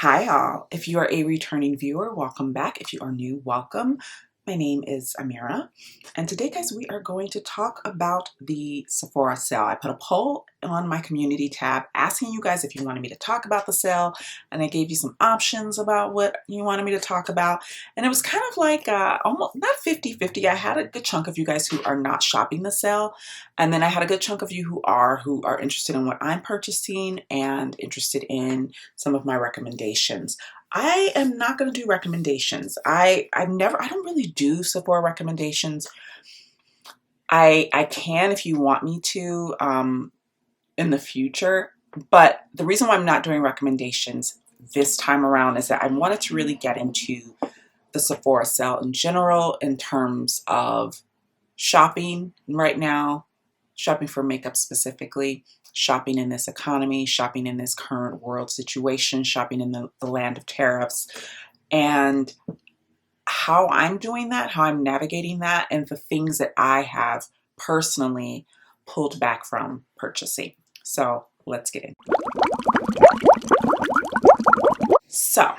Hi all. If you are a returning viewer, welcome back. If you are new, welcome. My name is Amira, and today, guys, we are going to talk about the Sephora sale. I put a poll on my community tab asking you guys if you wanted me to talk about the sale, and I gave you some options about what you wanted me to talk about, and it was kind of like almost not 50-50. I had a good chunk of you guys who are not shopping the sale, and then I had a good chunk of you who are interested in what I'm purchasing and interested in some of my recommendations. I am not going to do recommendations. I don't really do Sephora recommendations. I can if you want me to in the future, but the reason why I'm not doing recommendations this time around is that I wanted to really get into the Sephora sale in general in terms of shopping right now, shopping for makeup specifically, shopping in this economy, shopping in this current world situation, shopping in the land of tariffs, and how I'm doing that, how I'm navigating that, and the things that I have personally pulled back from purchasing. So let's get in. So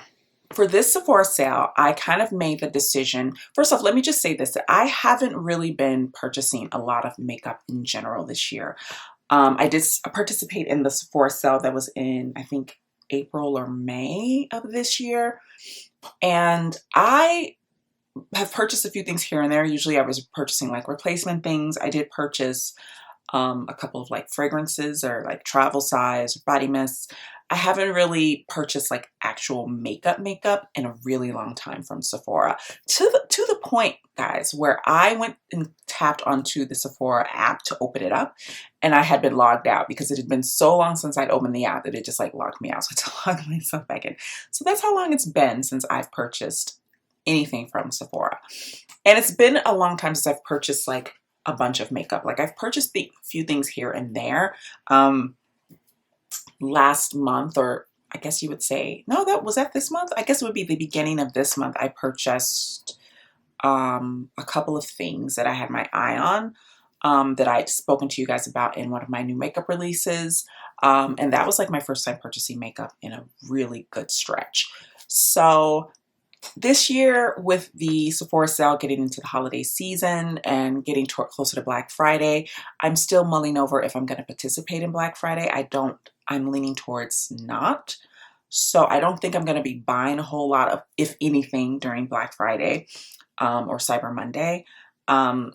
for this Sephora sale, I kind of made the decision. First off, let me just say this, that I haven't really been purchasing a lot of makeup in general this year. I did participate in the Sephora sale that was in, I think, April or May of this year. And I have purchased a few things here and there. Usually I was purchasing like replacement things. I did purchase a couple of like fragrances or like travel size body mists. I haven't really purchased like actual makeup in a really long time from Sephora, to the point, guys, where I went and tapped onto the Sephora app to open it up, and I had been logged out because it had been so long since I'd opened the app that it just like logged me out. So I had to log myself back in. So that's how long it's been since I've purchased anything from Sephora. And it's been a long time since I've purchased like a bunch of makeup. Like I've purchased a few things here and there. Last month, or I guess you would say, no, was that this month? I guess it would be the beginning of this month. I purchased a couple of things that I had my eye on that I'd spoken to you guys about in one of my new makeup releases. And that was like my first time purchasing makeup in a really good stretch. So this year, with the Sephora sale getting into the holiday season and getting closer to Black Friday, I'm still mulling over if I'm going to participate in Black Friday. I'm leaning towards not. So I don't think I'm going to be buying a whole lot of, if anything, during Black Friday or Cyber Monday.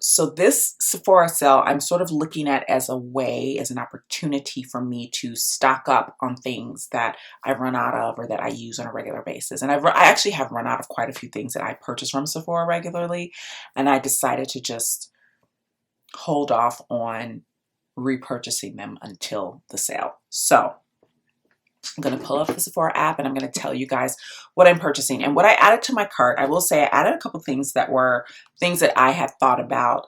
So this Sephora sale, I'm sort of looking at as a way, as an opportunity for me to stock up on things that I run out of or that I use on a regular basis. And I actually have run out of quite a few things that I purchase from Sephora regularly. And I decided to just hold off on repurchasing them until the sale. So I'm going to pull up the Sephora app and I'm going to tell you guys what I'm purchasing. And what I added to my cart, I will say I added a couple things that were things that I had thought about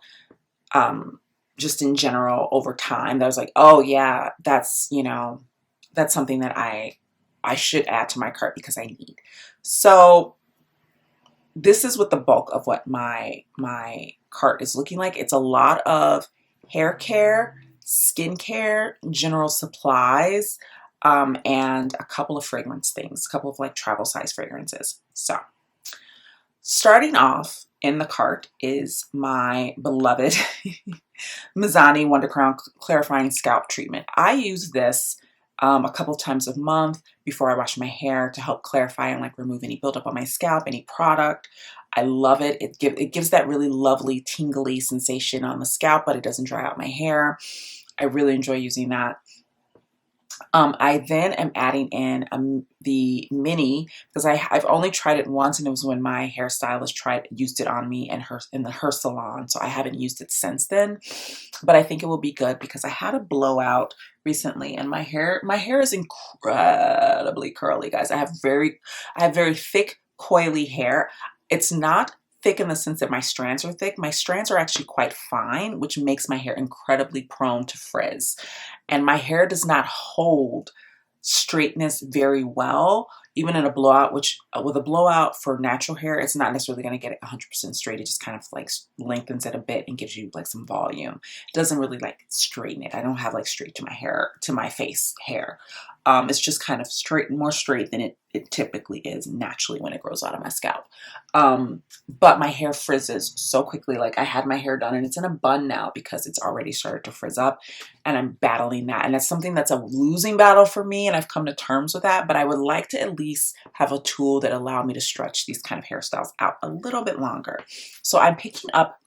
just in general over time. That was like, oh yeah, that's something that I should add to my cart because I need. So this is what the bulk of what my cart is looking like. It's a lot of hair care, skincare, general supplies, and a couple of fragrance things, a couple of like travel size fragrances. So starting off in the cart is my beloved Maison Wonder Crown Clarifying Scalp Treatment. I use this a couple of times a month before I wash my hair to help clarify and like remove any buildup on my scalp, any product. I love it. It gives that really lovely tingly sensation on the scalp, but it doesn't dry out my hair. I really enjoy using that. I then am adding in the mini because I've only tried it once, and it was when my hairstylist used it on me in her salon. So I haven't used it since then, but I think it will be good because I had a blowout recently, and my hair is incredibly curly, guys. I have very thick, coily hair. It's not thick in the sense that my strands are thick. My strands are actually quite fine, which makes my hair incredibly prone to frizz. And my hair does not hold straightness very well, even in a blowout, which with a blowout for natural hair, it's not necessarily going to get it 100% straight. It just kind of like lengthens it a bit and gives you like some volume. It doesn't really like straighten it. I don't have like straight to my face hair. It's just kind of straight, more straight than it typically is naturally when it grows out of my scalp. But my hair frizzes so quickly. Like I had my hair done and it's in a bun now because it's already started to frizz up, and I'm battling that. And that's something that's a losing battle for me, and I've come to terms with that, but I would like to at least have a tool that allowed me to stretch these kind of hairstyles out a little bit longer. So I'm picking up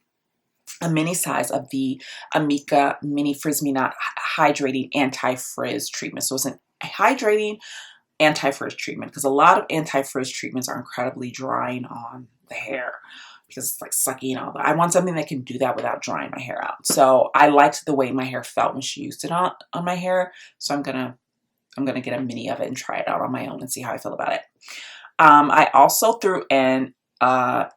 a mini size of the Amika Mini Frizz Me Not Hydrating Anti-Frizz Treatment. So it's an hydrating anti-frizz treatment, because a lot of anti-frizz treatments are incredibly drying on the hair because it's like sucking all that. I want something that can do that without drying my hair out. So I liked the way my hair felt when she used it on my hair. So I'm gonna get a mini of it and try it out on my own and see how I feel about it. I also threw in a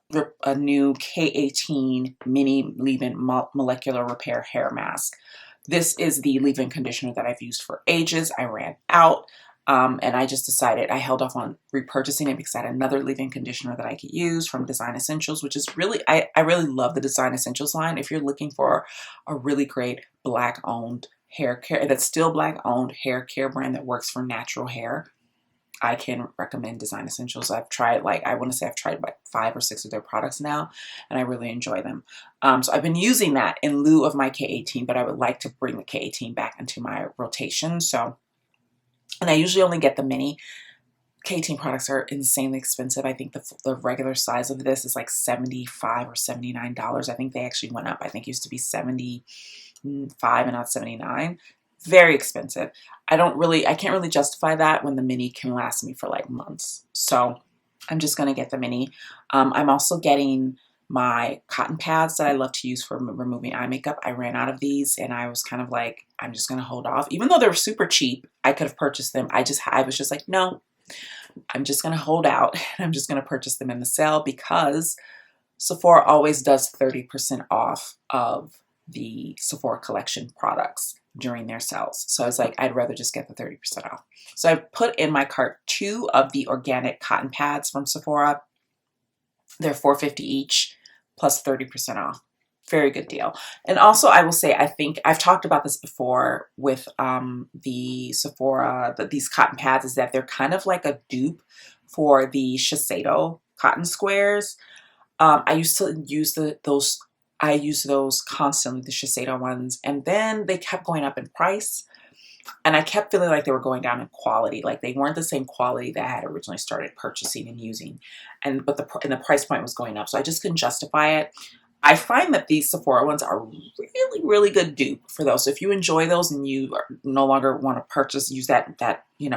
new K18 mini leave-in molecular repair hair mask. This is the leave-in conditioner that I've used for ages. I ran out. And I just decided, I held off on repurchasing it because I had another leave-in conditioner that I could use from Design Essentials, which is really, I really love the Design Essentials line. If you're looking for a really great Black-owned hair care, that's still Black-owned hair care brand that works for natural hair, I can recommend Design Essentials. I've tried, like, I want to say I've tried like 5 or 6 of their products now, and I really enjoy them. So I've been using that in lieu of my K18, but I would like to bring the K18 back into my rotation. So, and I usually only get the mini. K18 products are insanely expensive. I think the regular size of this is like $75 or $79. I think they actually went up. I think it used to be $75 and not $79. Very expensive. I can't really justify that when the mini can last me for like months. So I'm just going to get the mini. I'm also getting my cotton pads that I love to use for removing eye makeup. I ran out of these and I was kind of like, I'm just going to hold off. Even though they were super cheap, I could have purchased them. I was just like, no, I'm just going to hold out and I'm just going to purchase them in the sale because Sephora always does 30% off of the Sephora collection products during their sales. So I was like, I'd rather just get the 30% off. So I put in my cart 2 of the organic cotton pads from Sephora. They're $4.50 each plus 30% off. Very good deal. And also I will say, I think I've talked about this before with the Sephora, these cotton pads, is that they're kind of like a dupe for the Shiseido cotton squares. I used to use those constantly, the Shiseido ones, and then they kept going up in price. And I kept feeling like they were going down in quality. Like they weren't the same quality that I had originally started purchasing and using. But the price point was going up. So I just couldn't justify it. I find that these Sephora ones are really, really good dupe for those. So if you enjoy those and you no longer want to use that,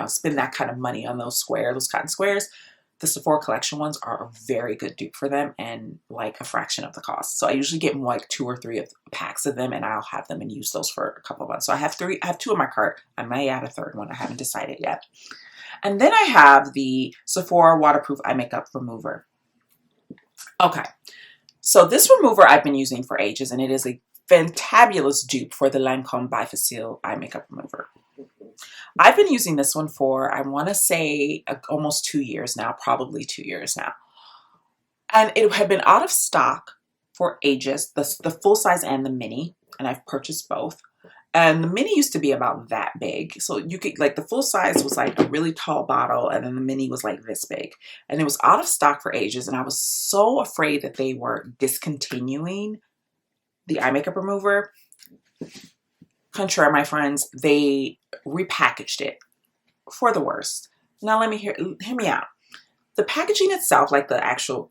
spend that kind of money on those cotton squares, the Sephora collection ones are a very good dupe for them and like a fraction of the cost. So I usually get like 2 or 3 packs of them, and I'll have them and use those for a couple of months. So I have 2 in my cart. I may add a third one. I haven't decided yet. And then I have the Sephora Waterproof Eye Makeup Remover. Okay. So this remover I've been using for ages, and it is a fantabulous dupe for the Lancome Bifacile Eye Makeup Remover. I've been using this one for, I want to say, almost 2 years now, probably 2 years now. And it had been out of stock for ages, the full size and the mini, and I've purchased both. And the mini used to be about that big. So you could, like, the full size was like a really tall bottle, and then the mini was like this big. And it was out of stock for ages, and I was so afraid that they were discontinuing the eye makeup remover. Contrary, my friends, they repackaged it for the worst. Now hear me out. The packaging itself, like the actual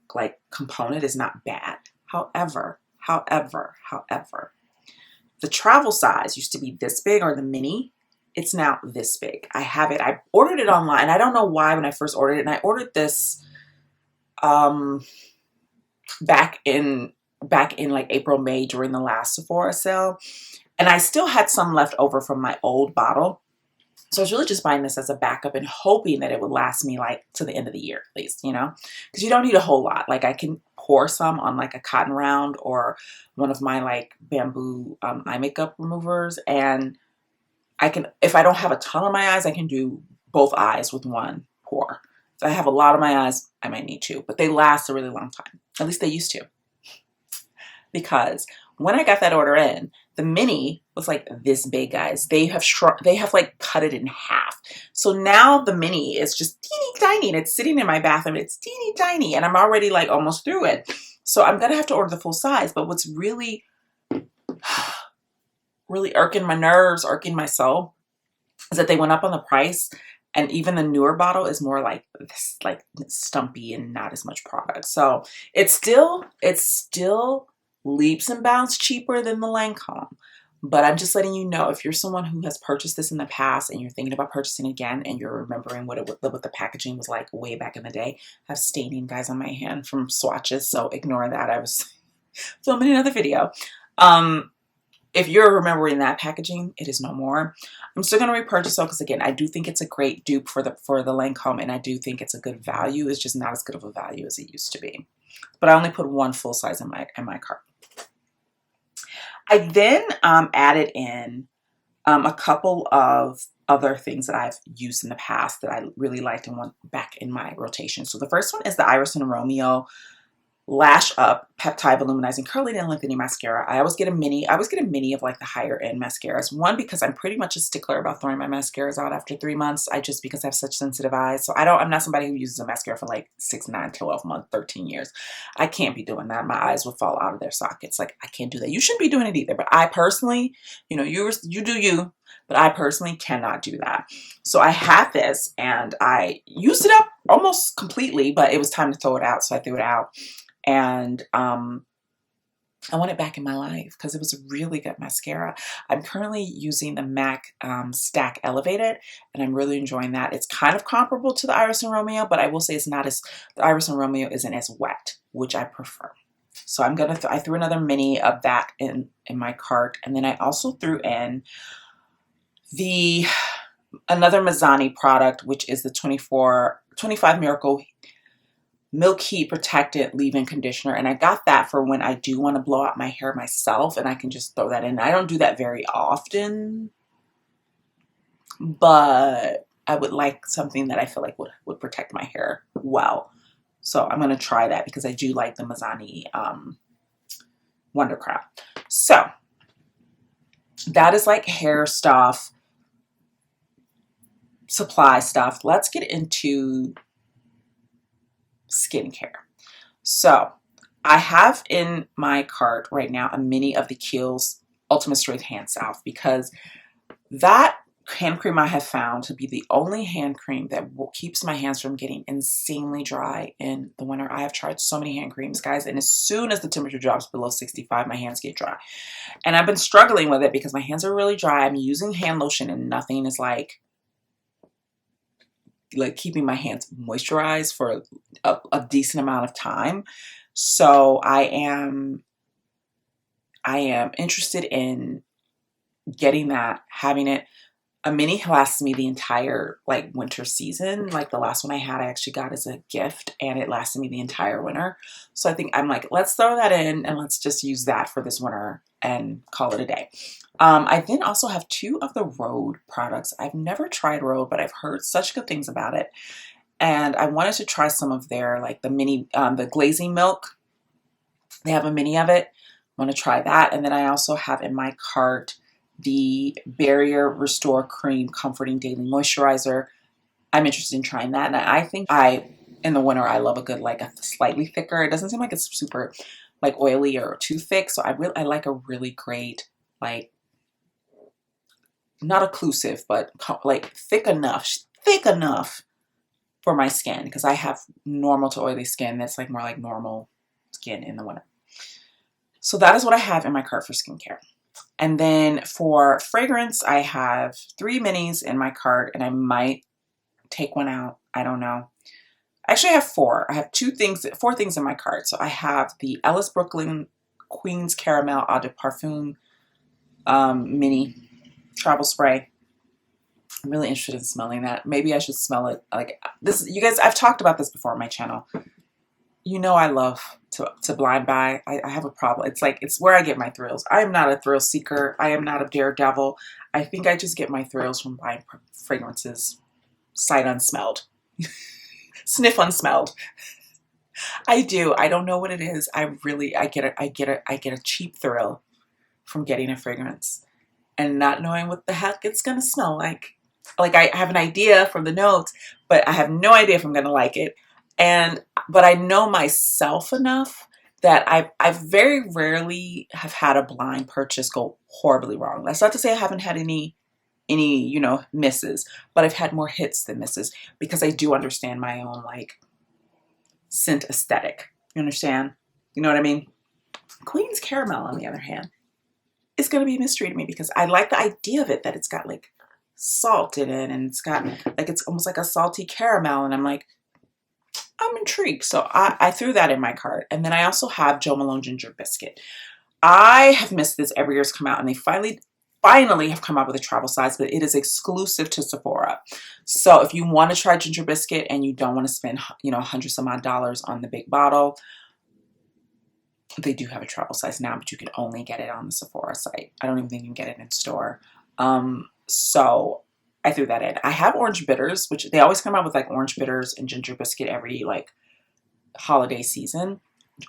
component, is not bad. However, the travel size used to be this big, or the mini. It's now this big. I have it. I ordered it online. I don't know why when I first ordered it, and I ordered this back in like April, May during the last Sephora sale. And I still had some left over from my old bottle. So I was really just buying this as a backup and hoping that it would last me like to the end of the year at least, because you don't need a whole lot. Like I can pour some on like a cotton round or one of my like bamboo eye makeup removers. And I can, if I don't have a ton on my eyes, I can do both eyes with one pour. If I have a lot on my eyes, I might need 2, but they last a really long time. At least they used to. Because when I got that order in, The mini was like this big, guys. They have shrunk, they have like cut it in half. So now the mini is just teeny tiny and it's sitting in my bathroom. It's teeny tiny and I'm already like almost through it. So I'm gonna have to order the full size. But what's really, really irking my nerves, irking my soul, is that they went up on the price, and even the newer bottle is more like this, like stumpy and not as much product. So it's still leaps and bounds cheaper than the Lancome. But I'm just letting you know, if you're someone who has purchased this in the past and you're thinking about purchasing again and you're remembering what the packaging was like way back in the day, I have staining, guys, on my hand from swatches, so ignore that. I was filming another video. If you're remembering that packaging, it is no more. I'm still going to repurchase though, because again, I do think it's a great dupe for the Lancome, and I do think it's a good value. It's just not as good of a value as it used to be. But I only put one full size in my cart. I then added in a couple of other things that I've used in the past that I really liked and want back in my rotation. So the first one is the Iris and Romeo Lash Up Peptide Volumizing Curling and Lengthening Mascara. I always get a mini. I always get a mini of like the higher end mascaras. One, because I'm pretty much a stickler about throwing my mascaras out after 3 months. Because I have such sensitive eyes. So I'm not somebody who uses a mascara for like 6, 9, 12 months, 13 years. I can't be doing that. My eyes will fall out of their sockets. Like, I can't do that. You shouldn't be doing it either. But I personally, you do you. But I personally cannot do that. So I had this and I used it up almost completely, but it was time to throw it out. So I threw it out. And I want it back in my life because it was a really good mascara. I'm currently using the MAC Stack Elevated, and I'm really enjoying that. It's kind of comparable to the Iris and Romeo, but I will say the Iris and Romeo isn't as wet, which I prefer. So I threw another mini of that in my cart, and then I also threw in another Maison product, which is the 25 Miracle Milk Heat Protectant Leave-In Conditioner. And I got that for when I do want to blow out my hair myself, and I can just throw that in. I don't do that very often, but I would like something that I feel like would protect my hair well. So I'm going to try that because I do like the Maison Wondercraft. So that is like hair stuff, supply stuff. Let's get into skincare. So I have in my cart right now a mini of the Kiehl's Ultimate Strength Hand Salve, because that hand cream I have found to be the only hand cream that keeps my hands from getting insanely dry in the winter. I have tried so many hand creams, guys, and as soon as the temperature drops below 65, my hands get dry. And I've been struggling with it because my hands are really dry. I'm using hand lotion and nothing is like keeping my hands moisturized for a decent amount of time. So I am interested in getting that, having it. A mini lasts me the entire like winter season. Like the last one I had, I actually got as a gift and it lasted me the entire winter. So I think I'm like, let's throw that in and let's just use that for this winter and call it a day. I then also have 2 of the Rhode products. I've never tried Rhode, but I've heard such good things about it. And I wanted to try some of their, like the mini, the glazing milk. They have a mini of it. I want to try that. And then I also have in my cart the Barrier Restore Cream Comforting Daily Moisturizer. I'm interested in trying that. And I think in the winter, I love a good, like a slightly thicker. It doesn't seem like it's super like oily or too thick. So I like a really great, like, not occlusive, but like thick enough for my skin, because I have normal to oily skin that's like more like normal skin in the winter. So that is what I have in my cart for skincare. And then for fragrance, I have 3 minis in my cart, and I might take one out. I don't know. Actually, I have 4. I have 4 things in my cart. So I have the Ellis Brooklyn Queen's Caramel Eau de Parfum mini travel spray. I'm really interested in smelling that. Maybe I should smell it like this. You guys, I've talked about this before on my channel. You know I love to blind buy. I have a problem. It's where I get my thrills. I am not a thrill seeker. I am not a daredevil. I think I just get my thrills from buying fragrances sight unsmelled. Sniff unsmelled. I do. I don't know what it is. I get a cheap thrill from getting a fragrance and not knowing what the heck it's gonna smell like. Like I have an idea from the notes, but I have no idea if I'm gonna like it. But I know myself enough that I very rarely have had a blind purchase go horribly wrong. That's not to say I haven't had any misses, but I've had more hits than misses because I do understand my own like scent aesthetic. You understand? You know what I mean? Queen's Caramel, on the other hand, is going to be a mystery to me because I like the idea of it, that it's got like salt in it and it's got like, it's almost like a salty caramel. And I'm like, I'm intrigued. So I threw that in my cart. And then I also have Jo Malone Ginger Biscuit. I have missed this every year it's come out, and they finally have come out with a travel size, but it is exclusive to Sephora. So if you want to try Ginger Biscuit and you don't want to spend, $100 some odd on the big bottle, they do have a travel size now, but you can only get it on the Sephora site. I don't even think you can get it in store. So I threw that in. I have Orange Bitters, which they always come out with like Orange Bitters and Ginger Biscuit every like holiday season.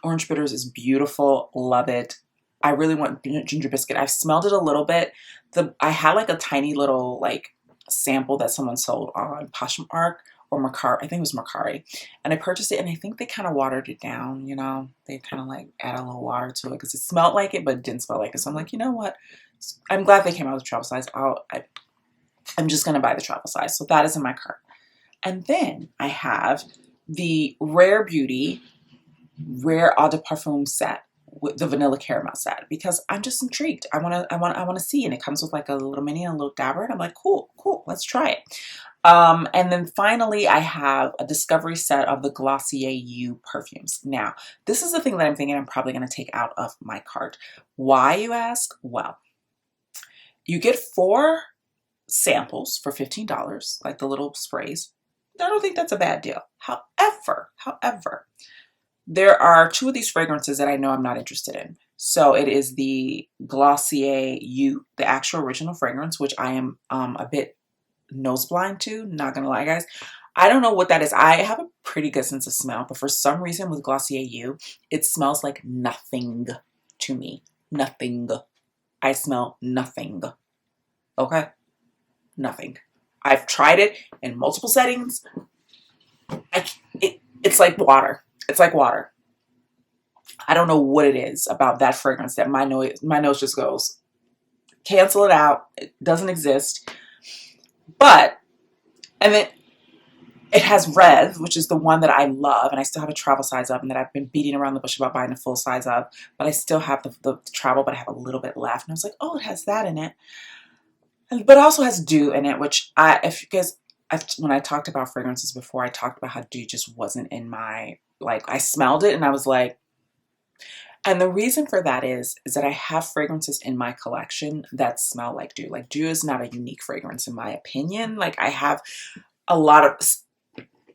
Orange Bitters is beautiful. Love it. I really want Ginger Biscuit. I've smelled it a little bit. I had like a tiny little like sample that someone sold on Poshmark or Mercari. I think it was Mercari. And I purchased it, and I think they kind of watered it down, They kind of like add a little water to it because it smelled like it, but it didn't smell like it. So I'm like, you know what? I'm glad they came out with travel size. I'm just going to buy the travel size. So that is in my cart. And then I have the Rare Beauty Rare Eau de Parfum set with the vanilla caramel set because I'm just intrigued. I want to see, and it comes with like a little mini and a little dabber, and I'm like, cool, let's try it. And then finally, I have a discovery set of the Glossier You perfumes. Now, this is the thing that I'm thinking I'm probably going to take out of my cart. Why, you ask? Well, you get 4 samples for $15, like the little sprays. I don't think that's a bad deal. However, there are 2 of these fragrances that I know I'm not interested in. So it is the Glossier You, the actual original fragrance, which I am a bit nose blind to, not gonna lie, guys. I don't know what that is. I have a pretty good sense of smell, but for some reason with Glossier You, it smells like nothing to me. Nothing. I smell nothing. Okay? Nothing. I've tried it in multiple settings. It's like water. It's like water. I don't know what it is about that fragrance that my nose just goes, cancel it out. It doesn't exist. And then it has Rev, which is the one that I love, and I still have a travel size of, and that I've been beating around the bush about buying a full size of, but I still have the travel, but I have a little bit left. And I was like, oh, it has that in it. But it also has Dew in it, which when I talked about fragrances before, I talked about how Dew just wasn't in my, like, I smelled it and I was like, and the reason for that is that I have fragrances in my collection that smell like Dew. Like, Dew is not a unique fragrance in my opinion. Like, I have a lot of,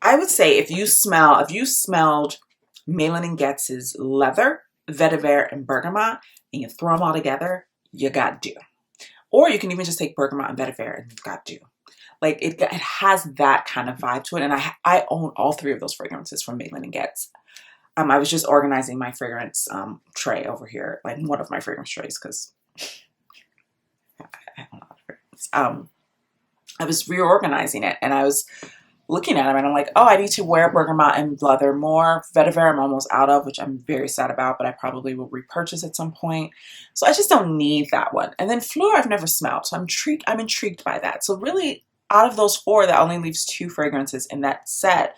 I would say if you smelled Malin & Goetz's Leather, Vetiver, and Bergamot, and you throw them all together, you got Dew. Or you can even just take Bergamot and Vetiver and you've got Dew. Like, it has that kind of vibe to it. And I own all 3 of those fragrances from Malin & Goetz. I was just organizing my fragrance tray over here, like one of my fragrance trays, because I have a lot of fragrance. I was reorganizing it, and I was looking at them, and I'm like, oh, I need to wear Bergamot and Leather more. Vetiver I'm almost out of, which I'm very sad about, but I probably will repurchase at some point. So I just don't need that one. And then Fleur I've never smelled, so I'm intrigued by that. So really, out of those 4, that only leaves 2 fragrances in that set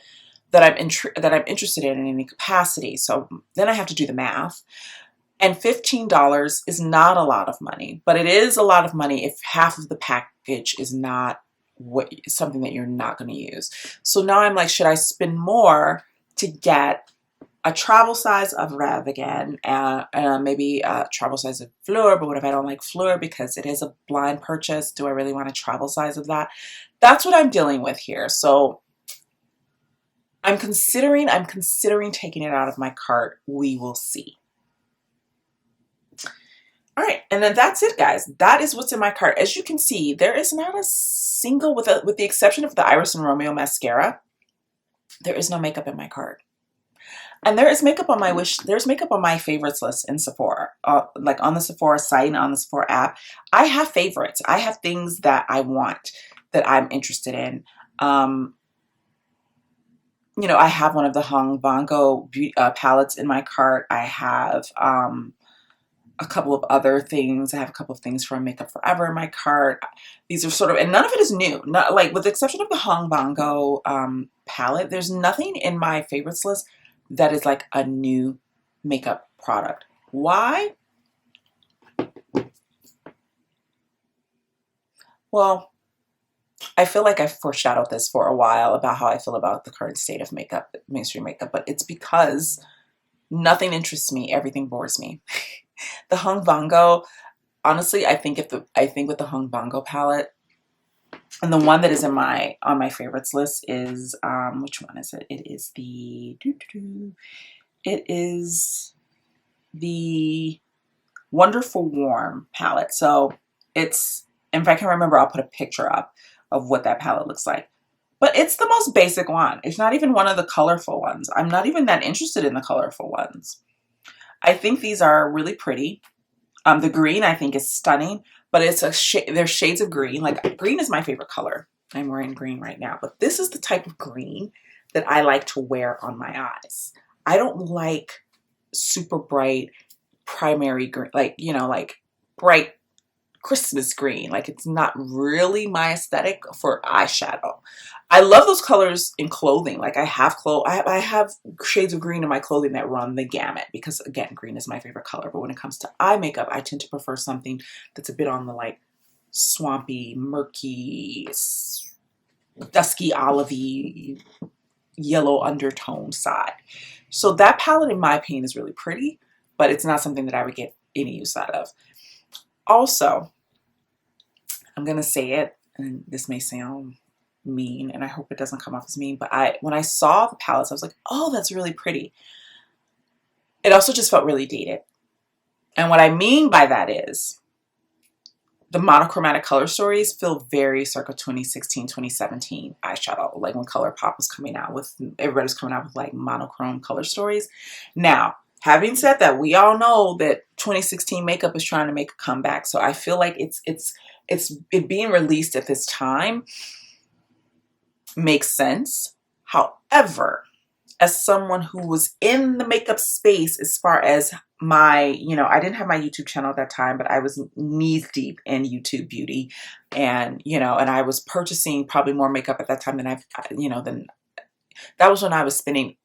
that I'm interested in any capacity. So then I have to do the math. And $15 is not a lot of money, but it is a lot of money if half of the package is not something that you're not going to use. So now I'm like, should I spend more to get a travel size of Rev again, maybe a travel size of Fleur? But what if I don't like Fleur because it is a blind purchase? Do I really want a travel size of that? That's what I'm dealing with here. So I'm considering taking it out of my cart. We will see. All right, and then that's it, guys. That is what's in my cart. As you can see, there is not a single, with the exception of the Iris and Romeo mascara, there is no makeup in my cart. And there is makeup on my there's makeup on my favorites list in Sephora, like on the Sephora site and on the Sephora app. I have favorites. I have things that I want, that I'm interested in. Um, I have one of the Hung Bongo palettes in my cart. I have a couple of other things. I have a couple of things from Makeup Forever in my cart. These are sort of, and none of it is new. Not like, with the exception of the Hung Bongo palette, there's nothing in my favorites list that is like a new makeup product. Why? Well, I feel like I've foreshadowed this for a while about how I feel about the current state of makeup, mainstream makeup, but it's because nothing interests me, everything bores me. The Hung Bongo, honestly, I think with the Hung Bongo palette, and the one that is in on my favorites list is which one is it? It is the Wonderful Warm palette. So it's, if I can remember, I'll put a picture up of what that palette looks like. But it's the most basic one. It's not even one of the colorful ones. I'm not even that interested in the colorful ones. I think these are really pretty. The green I think is stunning, but it's there's shades of green. Like, green is my favorite color. I'm wearing green right now, but this is the type of green that I like to wear on my eyes. I don't like super bright primary green, like, like bright Christmas green. Like, it's not really my aesthetic for eyeshadow. I love those colors in clothing. Like, I have shades of green in my clothing that run the gamut, because again, green is my favorite color. But when it comes to eye makeup, I tend to prefer something that's a bit on the like swampy, murky, dusky, olivey, yellow undertone side. So that palette, in my opinion, is really pretty, but it's not something that I would get any use out of. Also, I'm gonna say it, and this may sound mean, and I hope it doesn't come off as mean, but when I saw the palettes, I was like, oh, that's really pretty. It also just felt really dated. And what I mean by that is the monochromatic color stories feel very circa 2016, 2017 eyeshadow, like when ColourPop was coming out with, everybody was coming out with like monochrome color stories. Now, having said that, we all know that 2016 makeup is trying to make a comeback. So I feel like it being released at this time makes sense. However, as someone who was in the makeup space, as far as my, I didn't have my YouTube channel at that time, but I was knees deep in YouTube beauty, and, and I was purchasing probably more makeup at that time than that was when I was spending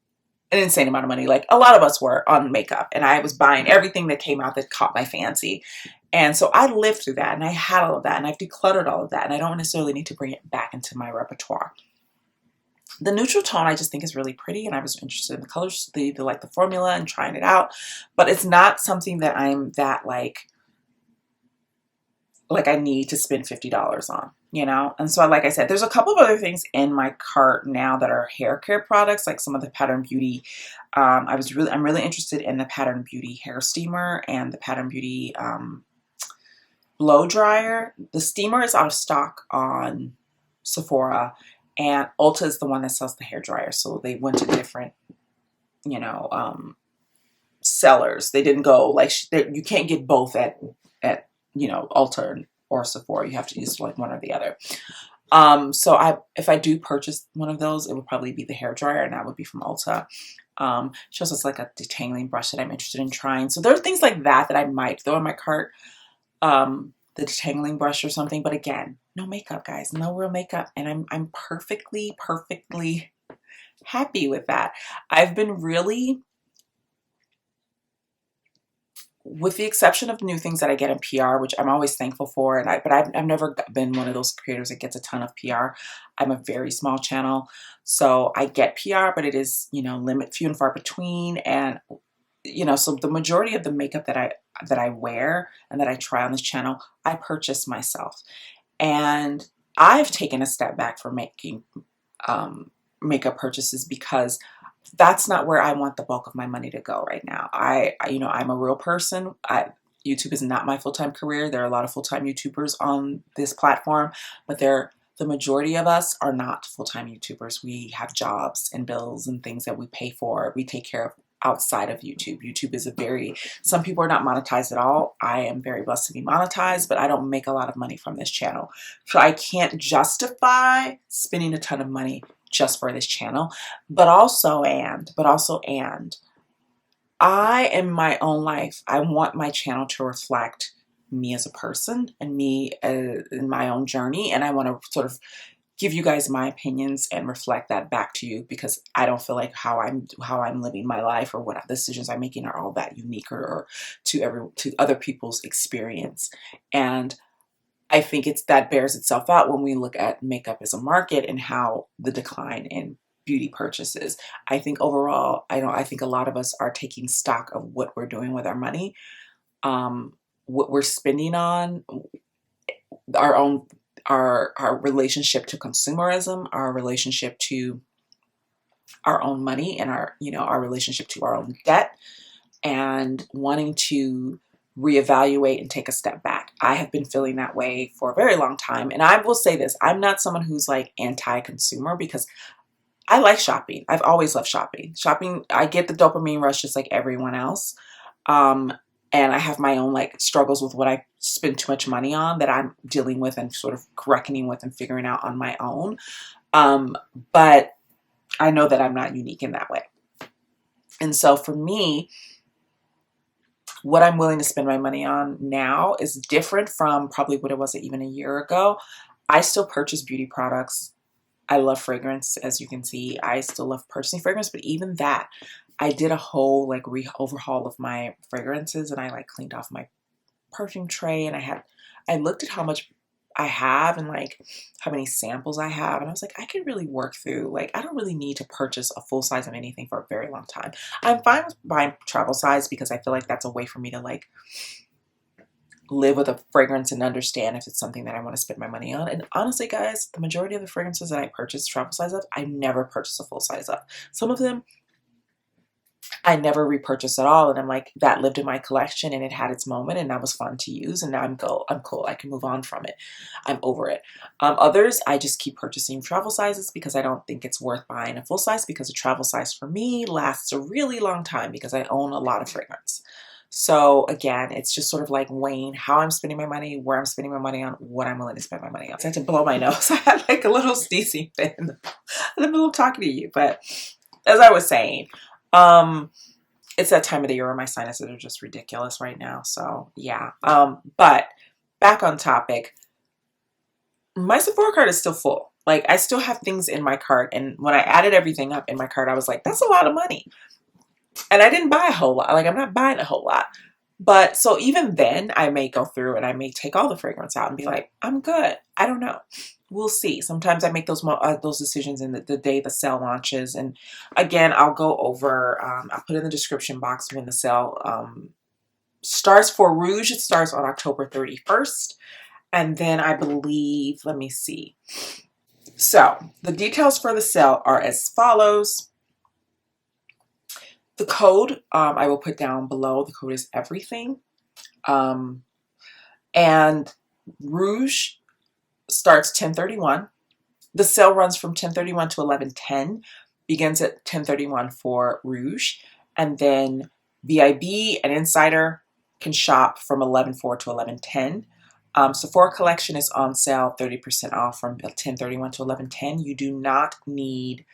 an insane amount of money, like a lot of us were, on makeup, and I was buying everything that came out that caught my fancy. And so I lived through that, and I had all of that, and I've decluttered all of that, and I don't necessarily need to bring it back into my repertoire. The neutral tone I just think is really pretty, and I was interested in the colors, the formula, and trying it out, but it's not something that I'm that like I need to spend $50 on, And so, like I said, there's a couple of other things in my cart now that are hair care products, like some of the Pattern Beauty. I'm really interested in the Pattern Beauty hair steamer and the Pattern Beauty blow dryer. The steamer is out of stock on Sephora, and Ulta is the one that sells the hair dryer. So they went to different, sellers. They didn't go like, you can't get both at Ulta or Sephora. You have to use like one or the other. So if I do purchase one of those, it would probably be the hair dryer, and that would be from Ulta. She also has like a detangling brush that I'm interested in trying. So there are things like that I might throw in my cart. The detangling brush or something, but again, no makeup, guys, no real makeup, and I'm perfectly happy with that. I've been really, with the exception of new things that I get in PR, which I'm always thankful for, but I've never been one of those creators that gets a ton of PR. I'm a very small channel, so I get PR, but it is, few and far between, and so the majority of the makeup that I wear and that I try on this channel, I purchase myself. And I've taken a step back from making makeup purchases, because that's not where I want the bulk of my money to go right now. I'm a real person. YouTube is not my full-time career. There are a lot of full-time YouTubers on this platform, but the the majority of us are not full-time YouTubers. We have jobs and bills and things that we pay for, we take care of outside of YouTube. YouTube is some people are not monetized at all. I am very blessed to be monetized, but I don't make a lot of money from this channel. So I can't justify spending a ton of money just for this channel. But also, I, in my own life, I want my channel to reflect me as a person and me in my own journey. And I want to sort of give you guys my opinions and reflect that back to you, because I don't feel like how I'm living my life or what decisions I'm making are all that unique or to other people's experience. And I think that bears itself out when we look at makeup as a market and how the decline in beauty purchases. I think overall, I think a lot of us are taking stock of what we're doing with our money, what we're spending on, our own our relationship to consumerism, our relationship to our own money, and our relationship to our own debt, and wanting to reevaluate and take a step back. I have been feeling that way for a very long time. And I will say this, I'm not someone who's like anti-consumer, because I like shopping. I've always loved shopping. I get the dopamine rush just like everyone else. And I have my own like struggles with what I spend too much money on that I'm dealing with and sort of reckoning with and figuring out on my own. But I know that I'm not unique in that way. And so for me, what I'm willing to spend my money on now is different from probably what it was even a year ago. I still purchase beauty products. I love fragrance, as you can see. I still love purchasing fragrance, but even that, I did a whole like overhaul of my fragrances, and I like cleaned off my perfume tray, and I looked at how much I have and like how many samples I have, and I was like, I could really work through, like, I don't really need to purchase a full size of anything for a very long time. I'm fine with buying travel size because I feel like that's a way for me to like live with a fragrance and understand if it's something that I want to spend my money on. And honestly, guys, the majority of the fragrances that I purchase travel size of, I never purchase a full size of. Some of them I never repurchased at all, and I'm like, that lived in my collection and it had its moment and that was fun to use, and now I'm cool. I can move on from it. I'm over it. Others, I just keep purchasing travel sizes because I don't think it's worth buying a full size, because a travel size for me lasts a really long time because I own a lot of fragrance. So again, it's just sort of like weighing how I'm spending my money, where I'm spending my money on, what I'm willing to spend my money on. So I had to blow my nose. I had like a little sneezing fit in the middle of talking to you. But as I was saying, it's that time of the year where my sinuses are just ridiculous right now. So yeah. But back on topic, my Sephora cart is still full. Like, I still have things in my cart. And when I added everything up in my cart, I was like, that's a lot of money. And I didn't buy a whole lot. Like, I'm not buying a whole lot. But so even then, I may go through and I may take all the fragrance out and be like, I'm good. I don't know. We'll see. Sometimes I make those decisions in the day the sale launches. And again, I'll go over, I'll put in the description box when the sale starts for Rouge. It starts on October 31st. And then I believe, let me see. So the details for the sale are as follows. The code I will put down below. The code is everything. And Rouge starts 10/31. The sale runs from 10/31 to 11/10. Begins at 10/31 for Rouge. And then VIB and Insider can shop from 11/4 to 11/10. Sephora collection is on sale 30% off from 10/31 to 11/10. You do not need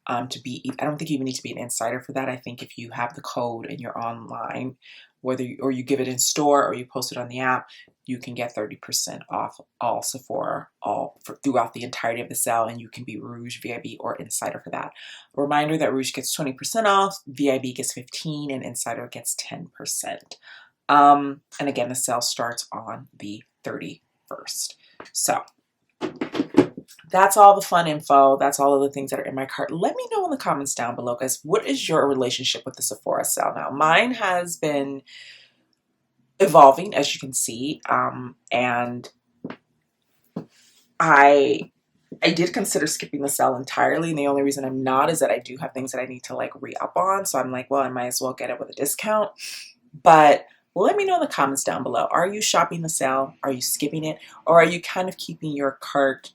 I don't think you even need to be an insider for that. I think if you have the code and you're online, or you give it in store or you post it on the app, you can get 30% off all Sephora throughout the entirety of the sale, and you can be Rouge, VIB, or Insider for that. A reminder that Rouge gets 20% off, VIB gets 15%, and Insider gets 10%. And again, the sale starts on the 31st. So that's all the fun info. That's all of the things that are in my cart. Let me know in the comments down below, guys, what is your relationship with the Sephora sale now? Mine has been evolving, as you can see, and I did consider skipping the sale entirely, and the only reason I'm not is that I do have things that I need to like re-up on, so I'm like, well, I might as well get it with a discount. But let me know in the comments down below. Are you shopping the sale? Are you skipping it? Or are you kind of keeping your cart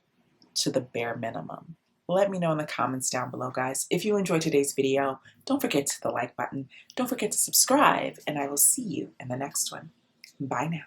to the bare minimum? Let me know in the comments down below, guys. If you enjoyed today's video, don't forget to hit the like button. Don't forget to subscribe, and I will see you in the next one. Bye now.